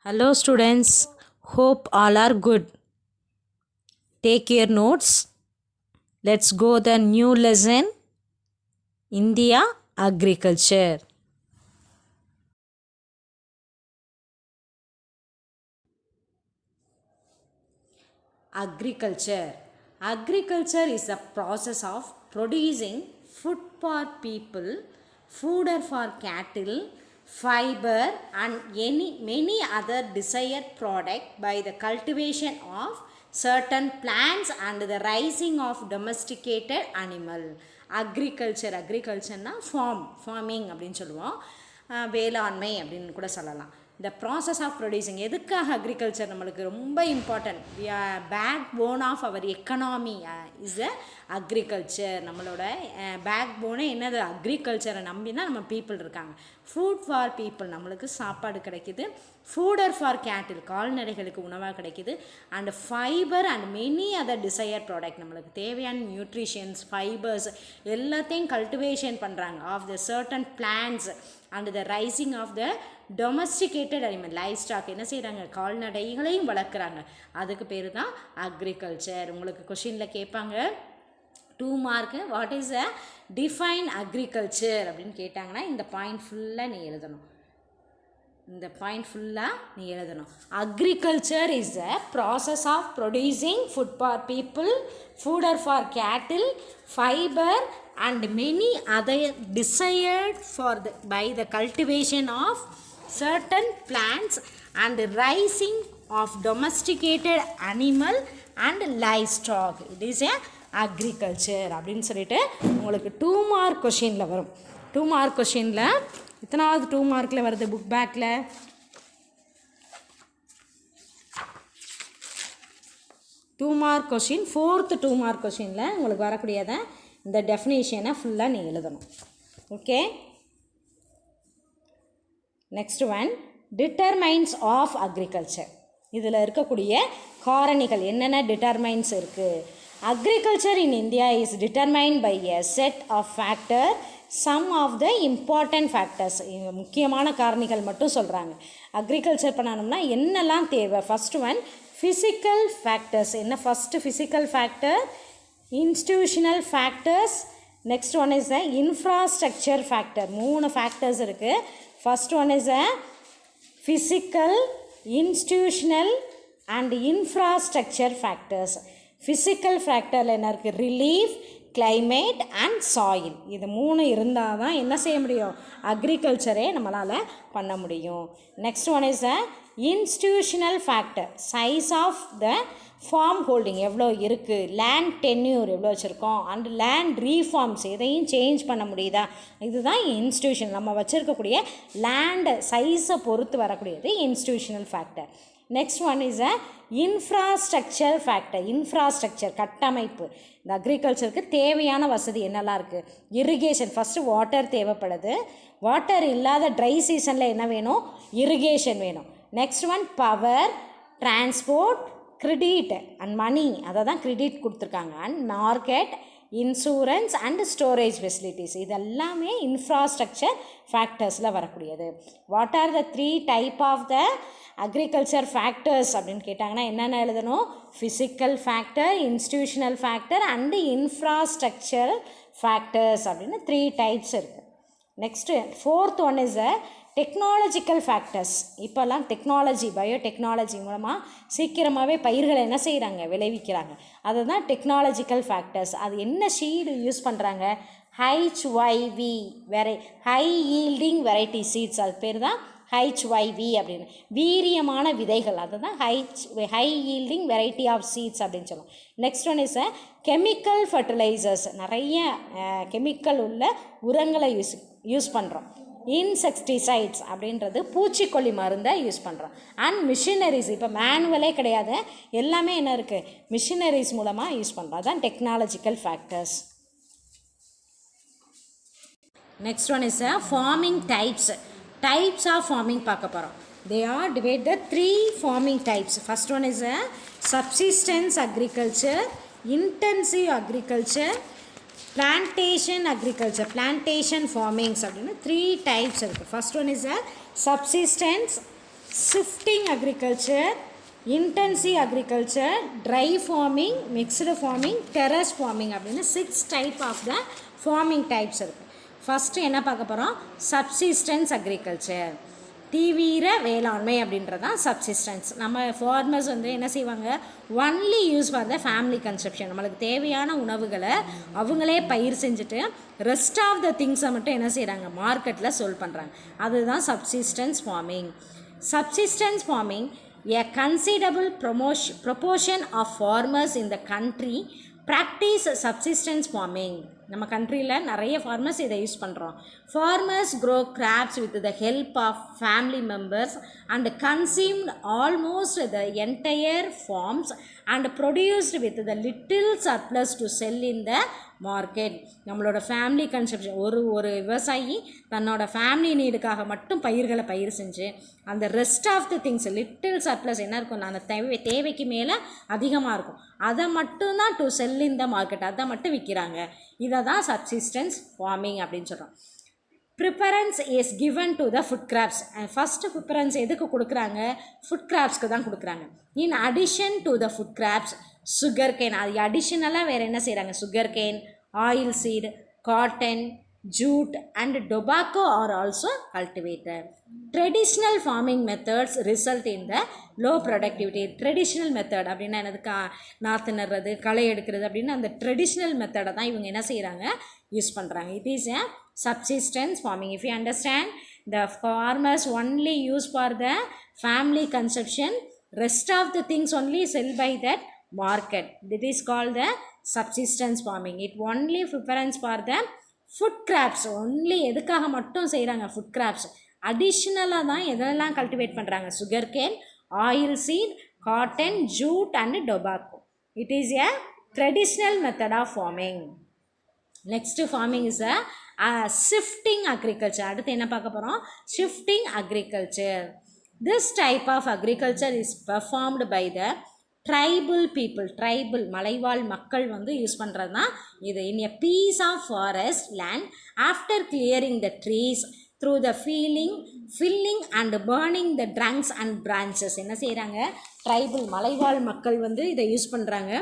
Hello students, hope all are good. Take your notes. Let's go the new lesson, India Agriculture. Agriculture. Agriculture is the process of producing food for people, fodder for cattle, fiber and many other desired product by the cultivation of certain plants and the raising of domesticated animal. அக்ரிகல்ச்சர்னா farming அப்படின்னு சொல்லுவோம், வேளாண்மை அப்படின்னு கூட சொல்லலாம். இந்த process of producing எதுக்காக agriculture நம்மளுக்கு ரொம்ப important, backbone of our economy is a agriculture. நம்மளோட பேக் போனே என்னது, அக்ரிகல்ச்சரை நம்பி தான் நம்ம பீப்புள் இருக்காங்க. ஃபுட் ஃபார் பீப்புள், நம்மளுக்கு சாப்பாடு கிடைக்கிது. ஃபூடர் ஃபார் கேட்டில், கால்நடைகளுக்கு உணவாக கிடைக்கிது. And fibre and many other desire product, நம்மளுக்கு தேவையான நியூட்ரிஷன்ஸ், ஃபைபர்ஸ் எல்லாத்தையும் கல்டிவேஷன் பண்ணுறாங்க of the certain plants and the raising of the domesticated animal livestock. என்ன செய்கிறாங்க, கால்நடைகளையும் வளர்க்குறாங்க. அதுக்கு பேர் தான் அக்ரிகல்ச்சர். உங்களுக்கு கொஷினில் கேட்பாங்க 2 mark, what is a define agriculture அப்படின்னு கேட்டாங்கன்னா இந்த பாயிண்ட் ஃபுல்லாக நீ எழுதணும். Agriculture is a process of producing food for people, fodder for cattle, fibre and many other desired by the cultivation of certain plants and rising of domesticated animal and livestock. It is a agriculture அப்படின்னு சொல்லிட்டு உங்களுக்கு 2 mark கொஷினில் வரும். 2 mark கொஷினில் எத்தனாவது 2 மார்க்கில் வருது book பேக்கில்? 2 மார்க் கொஷின், 4th 2 மார்க் கொஷினில் உங்களுக்கு வரக்கூடியதை இந்த டெஃபினேஷனை ஃபுல்லாக நீ எழுதணும். Okay, next one, determinants of agriculture. இதில் இருக்கக்கூடிய காரணிகள் என்னென்ன டிட்டர்மைன்ஸ் இருக்குது. Agriculture in India is determined by a set of factor, some of the important factors. முக்கியமான காரணிகள் மட்டும் சொல்கிறாங்க. அக்ரிகல்ச்சர் பண்ணணும்னா என்னெல்லாம் தேவை. First one, physical factors. என்ன first physical factor? Institutional factors. Next one is a infrastructure factor. 3 factors இருக்குது. First one is a physical, institutional and infrastructure factors. Physical ஃபேக்டரில் என்ன இருக்குது? Relief, climate and soil. இது 3 இருந்தால் தான் என்ன செய்ய முடியும், அக்ரிகல்ச்சரே நம்மளால் பண்ண முடியும். Next one is a institutional factor. Size of the farm holding எவ்வளோ இருக்குது, லேண்ட் டென்யூர் எவ்வளோ வச்சுருக்கோம், அண்ட் லேண்ட் ரீஃபார்ம்ஸ் எதையும் சேஞ்ச் பண்ண முடியுதா, இதுதான் இன்ஸ்டிடியூஷன். நம்ம வச்சுருக்கக்கூடிய லேண்ட் சைஸை பொறுத்து வரக்கூடியது institutional factor. Next one is a infrastructure factor. Infrastructure கட்டமைப்பு. இந்த அக்ரிகல்ச்சருக்கு தேவையான வசதி என்னெல்லாம் இருக்குது. இரிகேஷன், ஃபஸ்ட்டு வாட்டர் தேவைப்படுது. வாட்டர் இல்லாத ட்ரை சீசனில் என்ன வேணும், இரிகேஷன் வேணும். Next one power, transport, credit and money, அதை தான் கிரெடிட் கொடுத்துருக்காங்க. And market, insurance and storage facilities, இதெல்லாமே இன்ஃப்ராஸ்ட்ரக்சர் ஃபேக்டர்ஸில் வரக்கூடியது. What are the 3 type of the agriculture factors அப்படின்னு கேட்டாங்கன்னா என்னென்ன எழுதணும், physical factor, institutional factor and infrastructure factors அப்படின்னு 3 டைப்ஸ் இருக்குது. Next 4th one is a technological factors. இப்போல்லாம் டெக்னாலஜி, பயோடெக்னாலஜி மூலமாக சீக்கிரமாகவே பயிர்களை என்ன செய்கிறாங்க, விளைவிக்கிறாங்க. அதுதான் டெக்னாலஜிக்கல் ஃபேக்டர்ஸ். அது என்ன ஷீடு யூஸ் பண்ணுறாங்க, HYV, high yielding variety seeds, அது பேர் தான் HYV அப்படின்னு. வீரியமான விதைகள், அதுதான் high yielding variety of seeds அப்படின்னு சொல்லுவோம். Next one is a chemical fertilizers. நிறைய கெமிக்கல் உள்ள உரங்களை யூஸ் பண்ணுறோம். இன்செக்டிசைட்ஸ் அப்படின்றது பூச்சிக்கொல்லி மருந்தை யூஸ் பண்ணுறோம். அண்ட் மிஷினரிஸ், இப்போ மேனுவலே கிடையாது, எல்லாமே என்ன இருக்குது, மிஷினரிஸ் மூலமாக யூஸ் பண்ணுறோம். அதான் technological factors. Next one is farming types. Types of farming பார்க்க போகிறோம். They are divided 3 farming types. First one is subsistence agriculture, intensive agriculture, plantation agriculture, plantation farmings அப்படின்னு 3 டைப்ஸ் இருக்குது. First one is a subsistence shifting agriculture, intensive agriculture, dry farming, mixed farming, terrace farming அப்படின்னு 6 type of the farming types இருக்குது. First என்ன பார்க்க போகிறோம், subsistence agriculture, தீவிர வேளாண்மை அப்படின்றது தான் சப்சிஸ்டன்ஸ். நம்ம ஃபார்மர்ஸ் வந்து என்ன செய்வாங்க, only use for the family consumption, நம்மளுக்கு தேவையான உணவுகளை அவங்களே பயிர் செஞ்சுட்டு ரெஸ்ட் ஆஃப் த திங்ஸை மட்டும் என்ன செய்கிறாங்க, மார்க்கெட்டில் சேல் பண்ணுறாங்க. அதுதான் subsistence farming. Subsistence farming, a considerable proportion of farmers in the country practice subsistence farming. நம்ம கண்ட்ரியில் நிறைய ஃபார்மர்ஸ் இதை யூஸ் பண்ணுறோம். Farmers grow crops with the help of family members and consumed almost the entire farms and produced with the little surplus to sell in the market. நம்மளோட family consumption, ஒரு விவசாயி தன்னோட family நீடுக்காக மட்டும் பயிர்களை பயிர் செஞ்சு அந்த rest of the things little surplus என்ன இருக்கும், அந்த தேவைக்கு மேலே அதிகமாக இருக்கும், அதை மட்டும்தான் to sell in the market, அதை மட்டும் விற்கிறாங்க. இதை தான் சப்சிஸ்டன்ஸ் ஃபார்மிங் அப்படின்னு சொல்கிறோம். Preference is given to the food graphs. First preference எதுக்கு கொடுக்குறாங்க, ஃபுட் கிராப்ஸ்க்கு தான் கொடுக்குறாங்க. In addition to the food graphs, sugar cane, அது அடிஷ்னலாக வேறு என்ன செய்கிறாங்க, sugar cane, oil seed, cotton, jute and tobacco are also cultivated. Traditional farming methods result in the low productivity. Traditional method அப்படின்னா என்னது, நாற்று நடுறது, களை எடுக்கிறது அப்படின்னு அந்த ட்ரெடிஷ்னல் மெத்தடை தான் இவங்க என்ன செய்கிறாங்க, யூஸ் பண்ணுறாங்க. It is a subsistence farming. If you understand, the farmers only use for the family consumption, rest of the things only sell by that market. That is called the subsistence farming. It only preference for the food graphs, only எதுக்காக மட்டும் செய்கிறாங்க, food graphs. அடிஷ்னலாக தான் எதெல்லாம் cultivate பண்ணுறாங்க, sugar cane, oil seed, cotton, jute and tobacco. It is a traditional method of farming. Next farming is a shifting agriculture. அடுத்து என்ன பார்க்க போகிறோம், shifting agriculture. This type of agriculture is performed by the tribal people. Tribal மலைவாழ் மக்கள் வந்து use பண்ணுறது தான் இது. In a piece of forest land after clearing the trees through the felling and burning the trunks and branches. என்ன செய்கிறாங்க, tribal மலைவாழ் மக்கள் வந்து இதை யூஸ் பண்ணுறாங்க.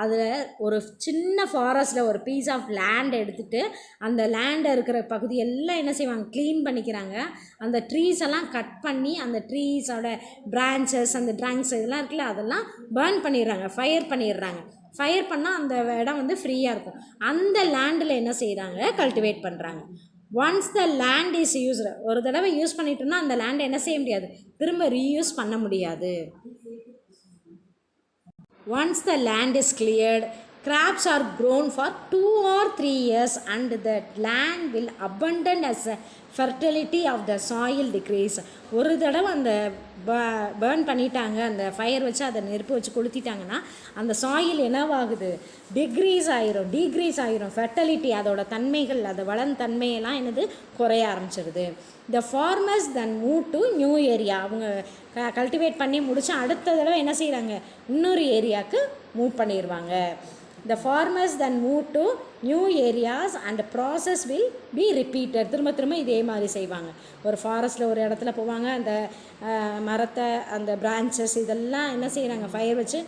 அதில் ஒரு சின்ன ஃபாரஸ்ட்டில் ஒரு பீஸ் ஆஃப் லேண்ட் எடுத்துகிட்டு அந்த லேண்டில் இருக்கிற பகுதியெல்லாம் என்ன செய்வாங்க, க்ளீன் பண்ணிக்கிறாங்க. அந்த ட்ரீஸ் எல்லாம் கட் பண்ணி அந்த ட்ரீஸோட பிரான்ச்சஸ், அந்த ட்ரங்க்ஸ் இதெல்லாம் இருக்குல்ல, அதெல்லாம் பர்ன் பண்ணிடுறாங்க, ஃபயர் பண்ணிடுறாங்க. ஃபயர் பண்ணால் அந்த இடம் வந்து ஃப்ரீயாக இருக்கும். அந்த லேண்டில் என்ன செய்கிறாங்க, கல்டிவேட் பண்ணுறாங்க. Once the land is used, ஒரு தடவை யூஸ் பண்ணிட்டோம்னா அந்த லேண்டை என்ன செய்ய முடியாது, திரும்ப ரீயூஸ் பண்ண முடியாது. Once the land is cleared, crops are grown for 2 or 3 years and the land will abundant as the fertility of the soil decrease. ஒரு தடவை அந்த பேர்ன் பண்ணிட்டாங்க, அந்த ஃபயர் வச்சு அதை நெருப்பு வச்சு கொளுத்திட்டாங்கன்னா அந்த சாயில் என்னவாகுது, டிக்ரீஸ் ஆயிரும். ஃபெர்டிலிட்டி, அதோட தன்மைகள், அது வளன் தன்மையெல்லாம் என்னது குறைய ஆரம்பிச்சிருது. த farmers then move to new area. அவங்க கல்டிவேட் பண்ணி முடிச்சு அடுத்த தடவை என்ன செய்கிறாங்க, இன்னொரு ஏரியாவுக்கு மூவ் பண்ணிடுவாங்க. The farmers then move to new areas and the process will be repeated. திரும்ப இதே மாதிரி செய்வாங்க. ஒரு ஃபாரஸ்ட்டில் ஒரு இடத்துல போவாங்க, அந்த மரத்தை, அந்த பிரான்ச்சஸ் இதெல்லாம் என்ன செய்கிறாங்க, ஃபயர் வச்சு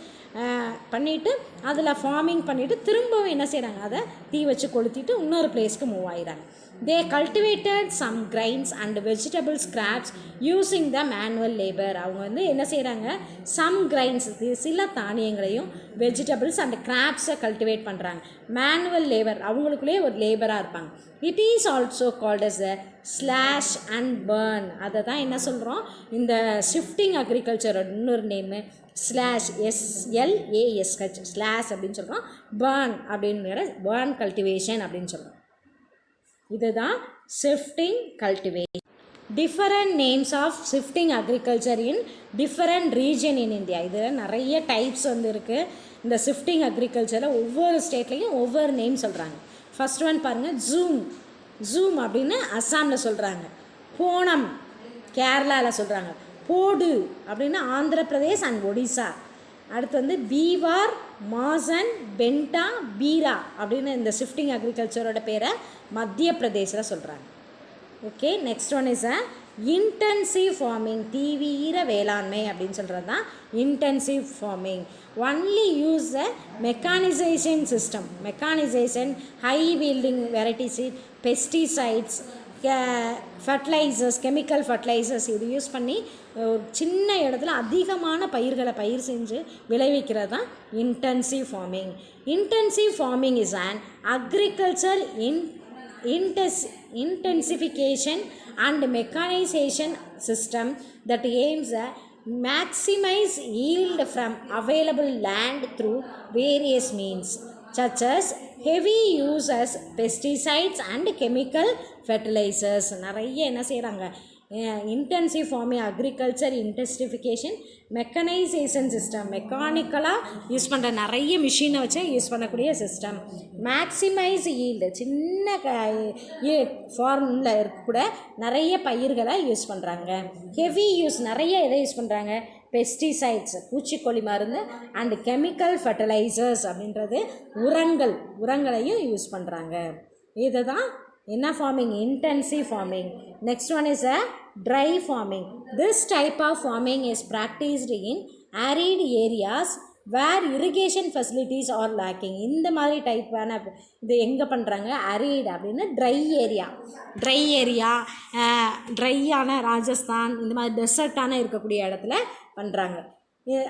பண்ணிவிட்டு அதில் ஃபார்மிங் பண்ணிவிட்டு திரும்பவும் என்ன செய்கிறாங்க, அதை தீ வச்சு கொளுத்திட்டு இன்னொரு பிளேஸ்க்கு மூவ் ஆகிறாங்க. They cultivated some grains and vegetable scraps using the manual labor. அவங்க வந்து என்ன செய்கிறாங்க, some grains, சில தானியங்களையும் வெஜிடபிள்ஸ் அண்ட் கிராப்ஸை கல்டிவேட் பண்ணுறாங்க. மேனுவல் லேபர், அவங்களுக்குள்ளேயே ஒரு லேபராக இருப்பாங்க. It is also called as a slash and burn. அதை தான் என்ன சொல்கிறோம், இந்த ஷிஃப்டிங் அக்ரிகல்ச்சரோட இன்னொரு நேமு ஸ்லாஷ், SLASH, ஸ்லாஷ் அப்படின்னு சொல்கிறோம். பேர்ன் அப்படிங்கிற பேர்ன் கல்டிவேஷன் அப்படின்னு சொல்கிறோம். இதுதான் shifting cultivation. Different names of shifting agriculture in different region in India. இதில் நிறைய டைப்ஸ் வந்து இருக்குது. இந்த ஷிஃப்டிங் அக்ரிகல்ச்சரில் ஒவ்வொரு ஸ்டேட்லேயும் ஒவ்வொரு நேம் சொல்கிறாங்க. ஃபஸ்ட் ஒன் பாருங்கள், ஜூம் அப்படின்னு அஸ்ஸாமில் சொல்கிறாங்க. போனம் கேரளாவில் சொல்கிறாங்க. போடு அப்படின்னு ஆந்திர பிரதேஷ் அண்ட் ஒடிசா. அடுத்து வந்து பீவார், மாசன், பென்டா, பீரா அப்படின்னு இந்த ஷிஃப்டிங் அக்ரிகல்ச்சரோட பேரை மத்திய பிரதேசில் சொல்கிறாங்க. Okay, next one is intensive farming, தீவிர வேளாண்மை அப்படின்னு சொல்கிறது தான் intensive farming. Only use the mechanisation system, mechanisation, high yielding variety seed, pesticides, fertilisers, chemical fertilisers இது யூஸ் பண்ணி ஒரு சின்ன இடத்துல அதிகமான பயிர்களை பயிர் செஞ்சு விளைவிக்கிறது தான் intensive farming. Intensive farming is an agriculture intensification and mechanization system that aims at maximize yield from available land through various means such as heavy use as pesticides and chemical fertilizers. நிறைய என்ன செய்கிறாங்க, intensive farming, agriculture intensification, mechanisation system, மெக்கானிக்கலாக use பண்ணுற நிறைய மிஷினை வச்சு use பண்ணக்கூடிய system. Maximise yield, சின்ன ஃபார்மில் இருக்கக்கூட நிறைய பயிர்களை யூஸ் பண்ணுறாங்க. ஹெவி யூஸ், நிறைய எதை யூஸ் பண்ணுறாங்க, பெஸ்டிசைட்ஸ் பூச்சிக்கொல்லி மருந்து, அண்ட் கெமிக்கல் ஃபர்டிலைசர்ஸ் அப்படின்றது உரங்களையும் யூஸ் பண்ணுறாங்க. இது தான் என்ன farming, intensive farming. Next one is a dry farming. This type of farming is practised in arid areas where irrigation facilities are lacking. இந்த மாதிரி டைப்பான இது எங்கே பண்ணுறாங்க, அரிட் அப்படின்னு ட்ரை ஏரியா, ட்ரையான ராஜஸ்தான் இந்த மாதிரி டெசர்ட்டான இருக்கக்கூடிய இடத்துல பண்ணுறாங்க.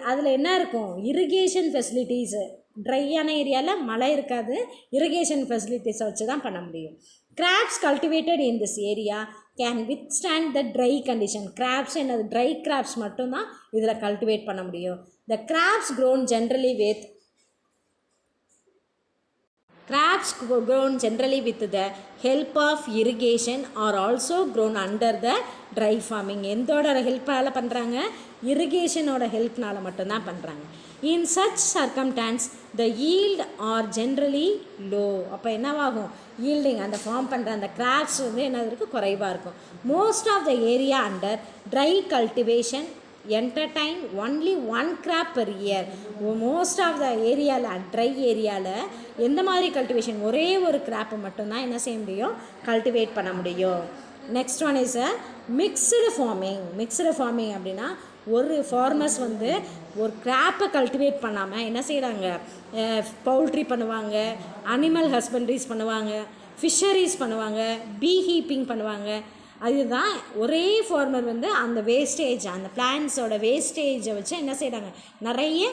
அதில் என்ன இருக்கும், இரிகேஷன் ஃபெசிலிட்டிஸு, ட்ரையான ஏரியாவில் மழை இருக்காது, இரிகேஷன் ஃபெசிலிட்டிஸை வச்சு தான் பண்ண முடியும். Crops cultivated in this area can withstand the dry condition. Crops என்னது, ட்ரை crops மட்டும்தான் இதில் கல்டிவேட் பண்ண முடியும். The crops grown generally with the help of irrigation are also grown under the dry farming. எந்தோட ஹெல்ப்பால் பண்ணுறாங்க, இரிகேஷனோட ஹெல்ப்னால் மட்டும்தான் பண்ணுறாங்க. In such circumstance the yield are generally low. அப்போ என்னவாகும், yielding அந்த ஃபார்ம் பண்ணுற அந்த கிராப்ஸ் வந்து என்ன இருக்குது, குறைவாக இருக்கும். Most of the area under dry cultivation entertain only one crop per year. Most of the ஏரியாவில், ட்ரை ஏரியாவில் எந்த மாதிரி கல்டிவேஷன், ஒரே ஒரு கிராப்பை மட்டும்தான் என்ன செய்ய முடியும், கல்டிவேட் பண்ண முடியும். Next one is a mixed farming. Mixed farming அப்படின்னா ஒரு ஃபார்மர்ஸ் வந்து ஒரு கிராப்பை கல்டிவேட் பண்ணாமல் என்ன செய்கிறாங்க, பவுல்ட்ரி பண்ணுவாங்க, அனிமல் ஹஸ்பண்ட்ரிஸ் பண்ணுவாங்க, ஃபிஷரிஸ் பண்ணுவாங்க, பீ ஹீப்பிங் பண்ணுவாங்க. அதுதான் ஒரே ஃபார்மர் வந்து அந்த வேஸ்டேஜ், அந்த பிளான்ஸோட வேஸ்டேஜை வச்சு என்ன செய்கிறாங்க, நிறைய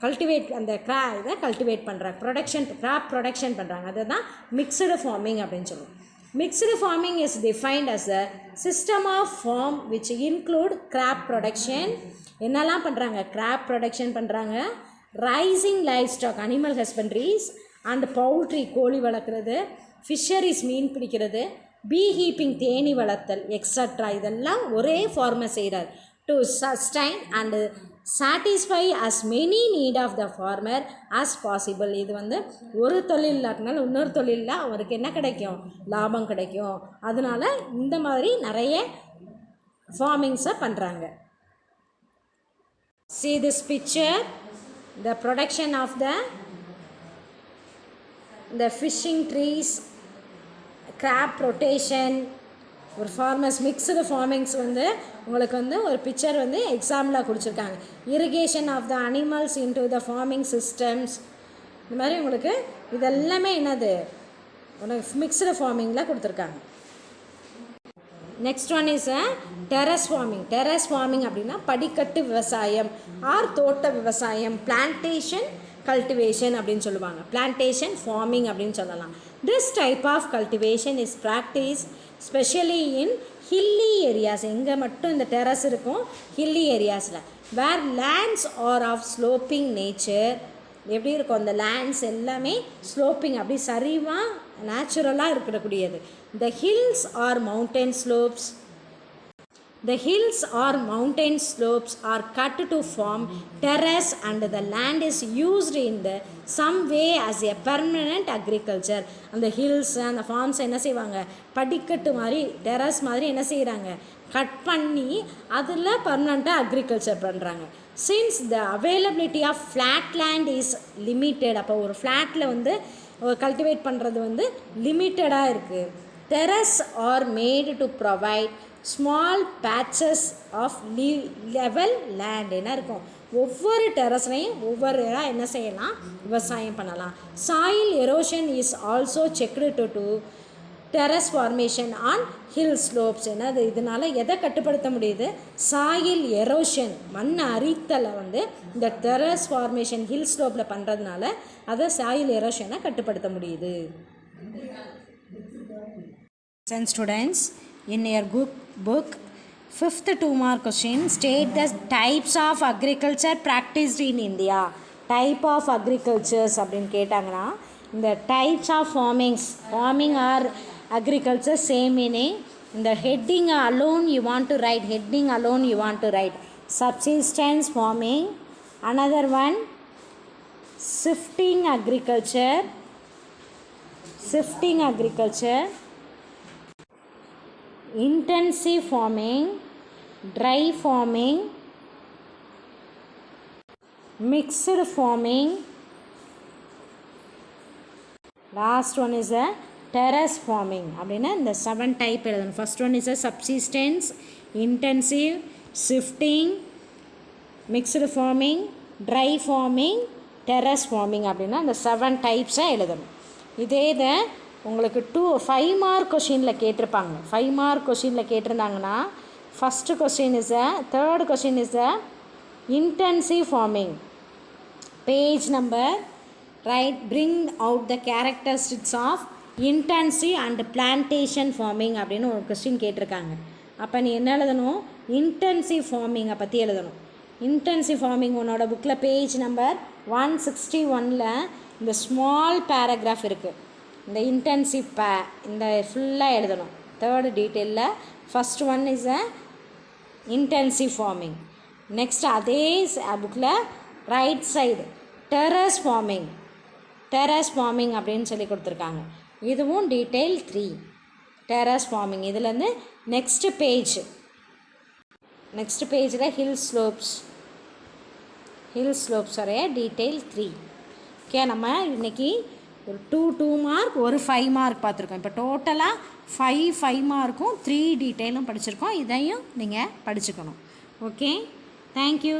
கல்டிவேட் அந்த இதை கல்டிவேட் பண்ணுறாங்க, கிராப் ப்ரொடக்ஷன் பண்ணுறாங்க. அதுதான் மிக்ஸ்டு ஃபார்மிங் அப்படின்னு சொல்லுவோம். Mixed farming is defined as a system of farm which include crop production. என்னெல்லாம் பண்ணுறாங்க, crop production பண்ணுறாங்க, raising livestock, animal husbandries, and poultry, கோழி வளர்க்குறது, fisheries, மீன் பிடிக்கிறது, bee heaping, தேனி வளர்த்தல், எக்ஸட்ரா. இதெல்லாம் ஒரே ஃபார்மர் செய்கிறார் to sustain and satisfy as many need of the farmer as possible. இது வந்து ஒரு தொழில் இல்லாட்டினாலும் இன்னொரு தொழிலில் அவருக்கு என்ன கிடைக்கும், லாபம் கிடைக்கும். அதனால் இந்த மாதிரி நிறைய ஃபார்மிங்ஸை பண்ணுறாங்க. See this picture, the production of the fishing trees, crop rotation. ஒரு ஃபார்மர்ஸ் மிக்ஸ்டு ஃபார்மிங்ஸ் வந்து உங்களுக்கு வந்து ஒரு பிக்சர் வந்து எக்ஸாம்பிளாக கொடுத்துருக்காங்க. Irrigation of the animals into the farming systems. இந்த மாதிரி உங்களுக்கு இதெல்லாமே என்னது, உனக்கு மிக்ஸ்டு ஃபார்மிங்கில் கொடுத்துருக்காங்க. Next one is terrace farming. Terrace farming அப்படின்னா படிக்கட்டு விவசாயம் ஆர் தோட்ட விவசாயம், பிளான்டேஷன் கல்டிவேஷன் அப்படின்னு சொல்லுவாங்க. பிளான்டேஷன் ஃபார்மிங் அப்படின்னு சொல்லலாம். This type of cultivation is practice specially in hilly areas. எங்கே மட்டும் இந்த டெரஸ் இருக்கும், ஹில்லி ஏரியாஸில். Where lands are of sloping nature. எப்படி இருக்கும், அந்த லேண்ட்ஸ் எல்லாமே ஸ்லோப்பிங், அப்படி சரிவாக நேச்சுரலாக இருக்கக்கூடியது. The hills or mountain slopes. The hills or mountain slopes are cut to form terrace and the land is used in some way as a permanent agriculture. அந்த hills அந்த ஃபார்ம்ஸ் என்ன செய்வாங்க, படிக்கட்டு மாதிரி டெரஸ் மாதிரி என்ன செய்கிறாங்க, கட் பண்ணி அதில் பர்மனெண்ட்டாக அக்ரிகல்ச்சர் பண்ணுறாங்க. Since the availability of flat land is limited. அப்போ ஒரு ஃப்ளாட்டில் வந்து கல்டிவேட் பண்ணுறது வந்து லிமிட்டடாக இருக்குது. terrace are made to provide small patches of level land. என்ன இருக்கும், ஒவ்வொரு டெரஸ்லையும் ஒவ்வொரு என்ன செய்யலாம், விவசாயம் பண்ணலாம். Soil erosion is also checked to terrace formation on hill slopes. என்னது, இதனால் எதை கட்டுப்படுத்த முடியுது, சாயில் எரோஷன், மண் அரித்தலை இந்த டெரஸ் ஃபார்மேஷன் ஹில் ஸ்லோப்பில் பண்ணுறதுனால அதை சாயில் எரோஷனை கட்டுப்படுத்த முடியுது. Students, in your book 5th 2-mark question, state the types of agriculture practiced in India. Type of agricultures அப்படின்னு கேட்டாங்கன்னா இந்த types of farming or agriculture same meaning. இந்த heading alone you want to write subsistence farming. Another one shifting agriculture, intensive farming, dry farming, mixed farming. Last one is a terrace farming. அப்படின்னா இந்த 7 type எழுதணும். First one is a subsistence, intensive, shifting, mixed farming, dry farming, terrace farming அப்படின்னா இந்த 7 types எழுதணும். இதே இதை உங்களுக்கு 5 mark கொஷினில் கேட்டிருப்பாங்க. 5 mark கொஷினில் கேட்டிருந்தாங்கன்னா first question is third question is intensive farming. Page number bring out the characteristics of intensive and plantation farming அப்படின்னு ஒரு கொஸ்டின் கேட்டிருக்காங்க. அப்போ நீ என்ன எழுதணும், இன்டென்சிவ் ஃபார்மிங்கை பற்றி எழுதணும். இன்டென்சிவ் ஃபார்மிங் உன்னோட புக்கில் பேஜ் நம்பர் 161ல் இந்த ஸ்மால் பேராகிராஃப் இருக்குது. இந்த இன்டென்சிவ் இந்த ஃபுல்லாக எழுதணும். தேர்டு டீட்டெயிலில் first one is intensive farming. Next அதே புக்கில் ரைட் சைடு டெரஸ் ஃபார்மிங் அப்படின்னு சொல்லி கொடுத்துருக்காங்க. இதுவும் டீட்டெயில் 3 டெரஸ் ஃபார்மிங். இதுலேருந்து நெக்ஸ்ட் பேஜில் ஹில் ஸ்லோப்ஸ் வரைய டீட்டெயில் 3. ஓகே, நம்ம இன்றைக்கி ஒரு 2 mark ஒரு 5 mark பார்த்துருக்கோம். இப்போ டோட்டலாக 5 மார்க்கும் 3 டீட்டெயிலும் படிச்சிருக்கோம். இதையும் நீங்கள் படிச்சுக்கணும். Okay, thank you.